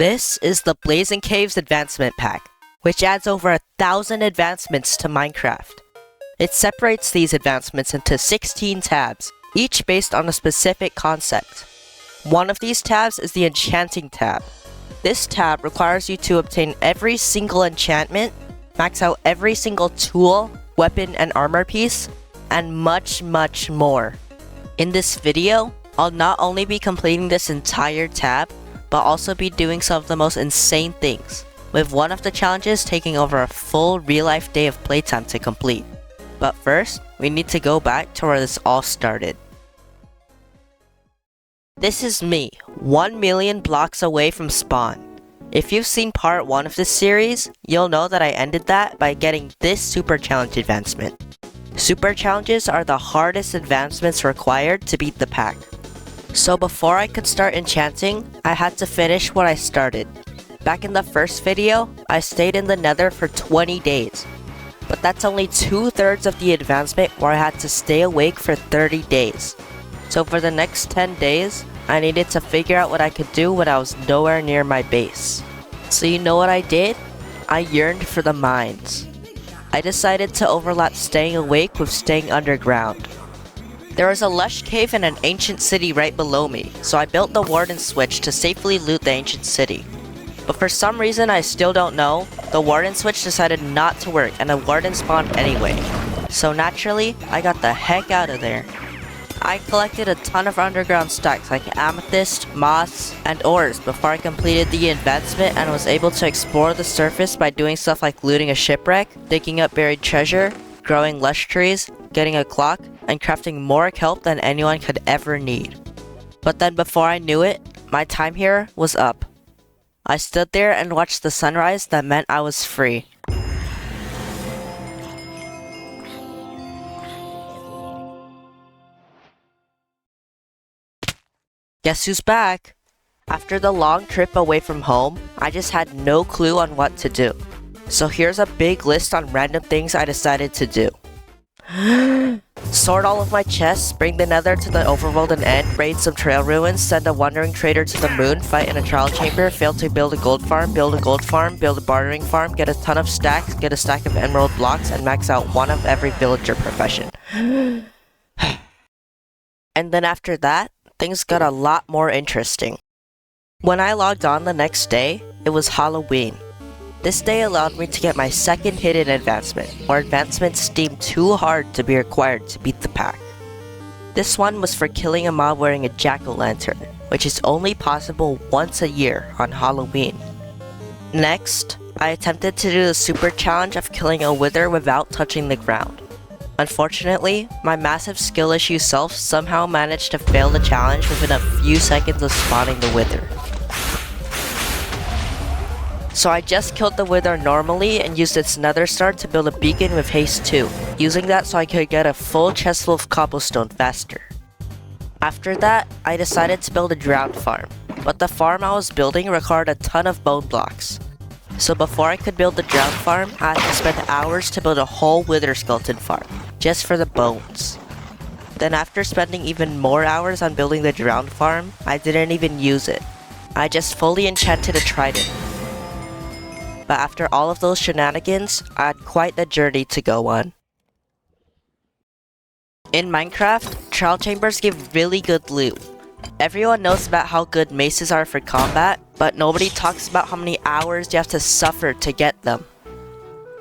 This is the BlazeandCave's advancement pack, which adds over 1,000 advancements to Minecraft. It separates these advancements into 16 tabs, each based on a specific concept. One of these tabs is the Enchanting tab. This tab requires you to obtain every single enchantment, max out every single tool, weapon, and armor piece, and much more. In this video, I'll not only be completing this entire tab, but also be doing some of the most insane things, with one of the challenges taking over a full real-life day of playtime to complete. But first, we need to go back to where this all started. This is me, 1 million blocks away from spawn. If you've seen part 1 of this series, you'll know that I ended that by getting this super challenge advancement. Super challenges are the hardest advancements required to beat the pack. So before I could start enchanting, I had to finish what I started. Back in the first video, I stayed in the nether for 20 days. But that's only 2/3 of the advancement where I had to stay awake for 30 days. So for the next 10 days, I needed to figure out what I could do when I was nowhere near my base. So you know what I did? I yearned for the mines. I decided to overlap staying awake with staying underground. There was a lush cave and an ancient city right below me, so I built the warden switch to safely loot the ancient city. But for some reason I still don't know, the warden switch decided not to work and a warden spawned anyway. So naturally, I got the heck out of there. I collected a ton of underground stacks like amethyst, moss, and ores before I completed the advancement and was able to explore the surface by doing stuff like looting a shipwreck, digging up buried treasure, growing lush trees, getting a clock, and crafting more kelp than anyone could ever need. But then before I knew it, my time here was up. I stood there and watched the sunrise that meant I was free. Guess who's back? After the long trip away from home, I just had no clue on what to do. So here's a big list on random things I decided to do. Sort all of my chests, bring the nether to the overworld and end, raid some trail ruins, send a wandering trader to the moon, fight in a trial chamber, fail to build a gold farm, build a gold farm, build a bartering farm, get a ton of stacks, get a stack of emerald blocks, and max out one of every villager profession. And then after that, things got a lot more interesting. When I logged on the next day, it was Halloween. This day allowed me to get my second hidden advancement, or advancements deemed too hard to be required to beat the pack. This one was for killing a mob wearing a jack-o'-lantern, which is only possible once a year on Halloween. Next, I attempted to do the super challenge of killing a wither without touching the ground. Unfortunately, my massive skill issue self somehow managed to fail the challenge within a few seconds of spawning the wither. So I just killed the wither normally and used its nether star to build a beacon with haste 2, using that so I could get a full chest full of cobblestone faster. After that, I decided to build a drowned farm, but the farm I was building required a ton of bone blocks. So before I could build the drowned farm, I had to spend hours to build a whole wither skeleton farm, just for the bones. Then after spending even more hours on building the drowned farm, I didn't even use it. I just fully enchanted a trident. But after all of those shenanigans, I had quite the journey to go on. In Minecraft, trial chambers give really good loot. Everyone knows about how good maces are for combat, but nobody talks about how many hours you have to suffer to get them.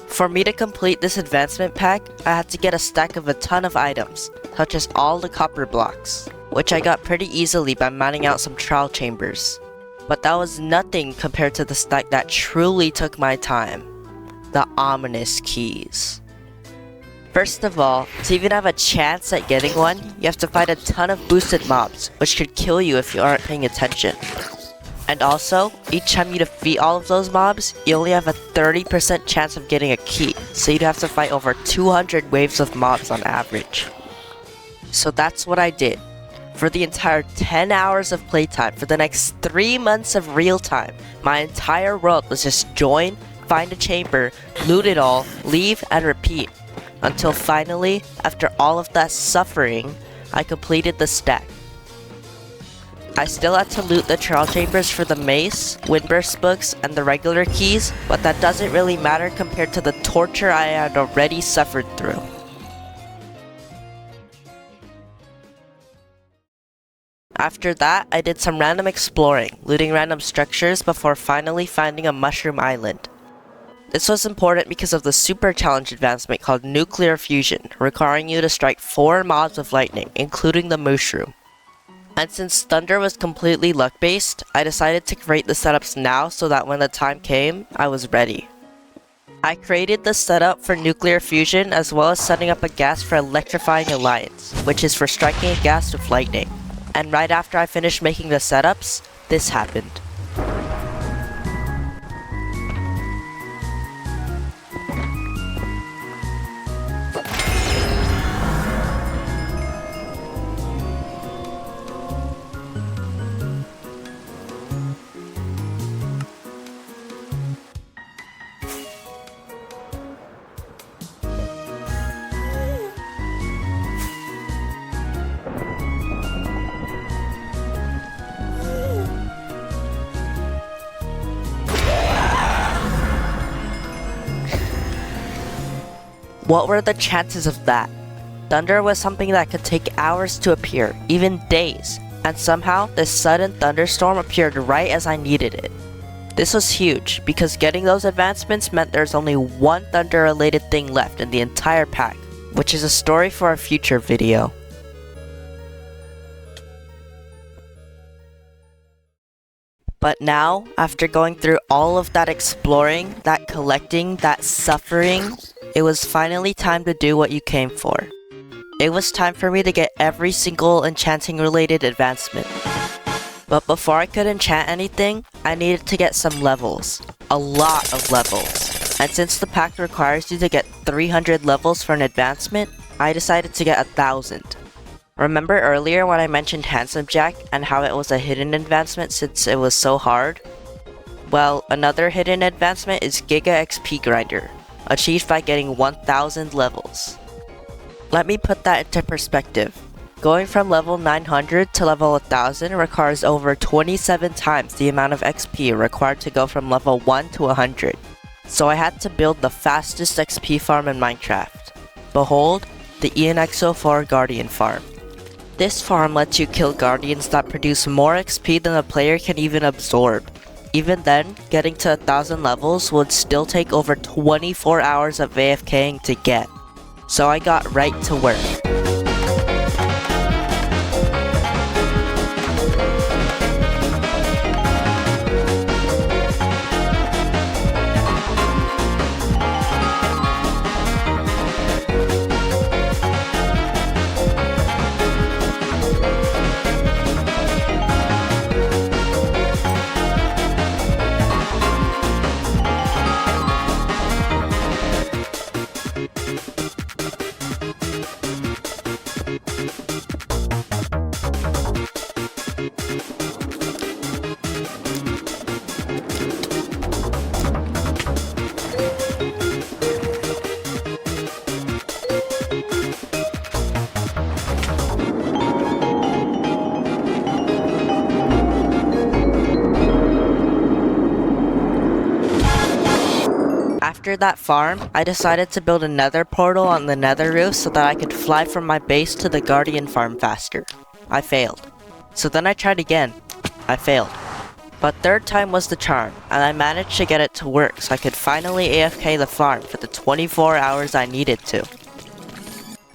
For me to complete this advancement pack, I had to get a stack of a ton of items, such as all the copper blocks, which I got pretty easily by mining out some trial chambers. But that was nothing compared to the stack that truly took my time, the ominous keys. First of all, to even have a chance at getting one, you have to fight a ton of boosted mobs, which could kill you if you aren't paying attention. And also, each time you defeat all of those mobs, you only have a 30% chance of getting a key, so you'd have to fight over 200 waves of mobs on average. So that's what I did. For the entire 10 hours of playtime, for the next 3 months of real time, my entire world was just join, find a chamber, loot it all, leave, and repeat. Until finally, after all of that suffering, I completed the stack. I still had to loot the trial chambers for the mace, windburst books, and the regular keys, but that doesn't really matter compared to the torture I had already suffered through. After that, I did some random exploring, looting random structures before finally finding a mushroom island. This was important because of the super challenge advancement called Nuclear Fusion, requiring you to strike 4 mobs with lightning, including the mushroom. And since Thunder was completely luck-based, I decided to create the setups now so that when the time came, I was ready. I created the setup for Nuclear Fusion as well as setting up a gas for Electrifying Alliance, which is for striking a gas with lightning. And right after I finished making the setups, this happened. What were the chances of that? Thunder was something that could take hours to appear, even days, and somehow this sudden thunderstorm appeared right as I needed it. This was huge, because getting those advancements meant there's only one thunder-related thing left in the entire pack, which is a story for a future video. But now, after going through all of that exploring, that collecting, that suffering, it was finally time to do what you came for. It was time for me to get every single enchanting related advancement. But before I could enchant anything, I needed to get some levels. A lot of levels. And since the pack requires you to get 300 levels for an advancement, I decided to get 1,000. Remember earlier when I mentioned Handsome Jack and how it was a hidden advancement since it was so hard? Well, another hidden advancement is Giga XP Grinder, achieved by getting 1,000 levels. Let me put that into perspective. Going from level 900 to level 1000 requires over 27 times the amount of XP required to go from level 1 to 100. So I had to build the fastest XP farm in Minecraft. Behold, the ENXO4 Guardian Farm. This farm lets you kill guardians that produce more XP than the player can even absorb. Even then, getting to 1,000 levels would still take over 24 hours of AFKing to get. So I got right to work. After that farm, I decided to build another portal on the nether roof so that I could fly from my base to the guardian farm faster. I failed. So then I tried again. I failed. But third time was the charm, and I managed to get it to work so I could finally AFK the farm for the 24 hours I needed to.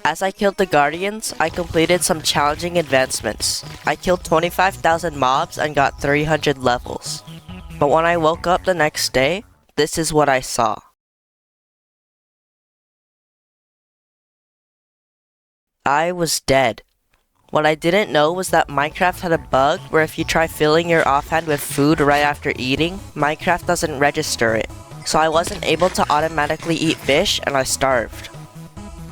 As I killed the guardians, I completed some challenging advancements. I killed 25,000 mobs and got 300 levels. But when I woke up the next day, this is what I saw. I was dead. What I didn't know was that Minecraft had a bug where if you try filling your offhand with food right after eating, Minecraft doesn't register it. So I wasn't able to automatically eat fish and I starved.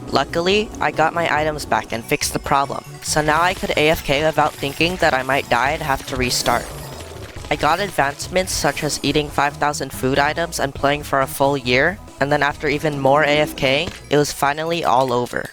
Luckily, I got my items back and fixed the problem, so now I could AFK without thinking that I might die and have to restart. I got advancements such as eating 5,000 food items and playing for a full year, and then after even more AFKing, it was finally all over.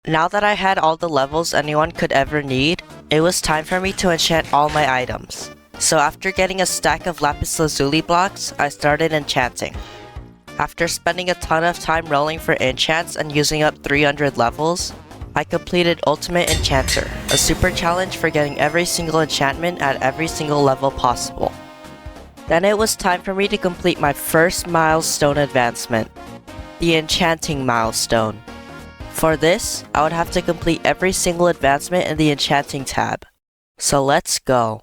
Now that I had all the levels anyone could ever need, it was time for me to enchant all my items. So after getting a stack of lapis lazuli blocks, I started enchanting. After spending a ton of time rolling for enchants and using up 300 levels, I completed Ultimate Enchanter, a super challenge for getting every single enchantment at every single level possible. Then it was time for me to complete my first milestone advancement, the Enchanting milestone. For this, I would have to complete every single advancement in the Enchanting tab. So let's go.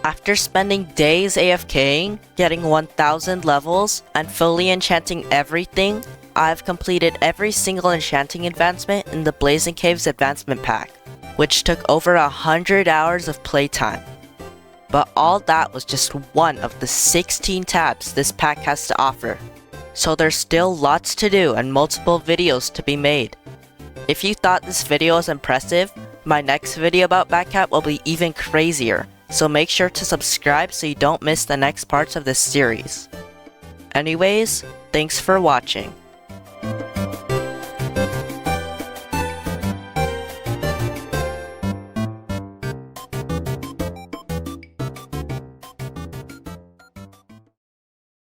After spending days AFKing, getting 1000 levels, and fully enchanting everything, I've completed every single enchanting advancement in the BlazeandCave's advancement pack, which took over 100 hours of playtime. But all that was just one of the 16 tabs this pack has to offer, so there's still lots to do and multiple videos to be made. If you thought this video was impressive, my next video about BACAP will be even crazier, so make sure to subscribe so you don't miss the next parts of this series. Anyways, thanks for watching.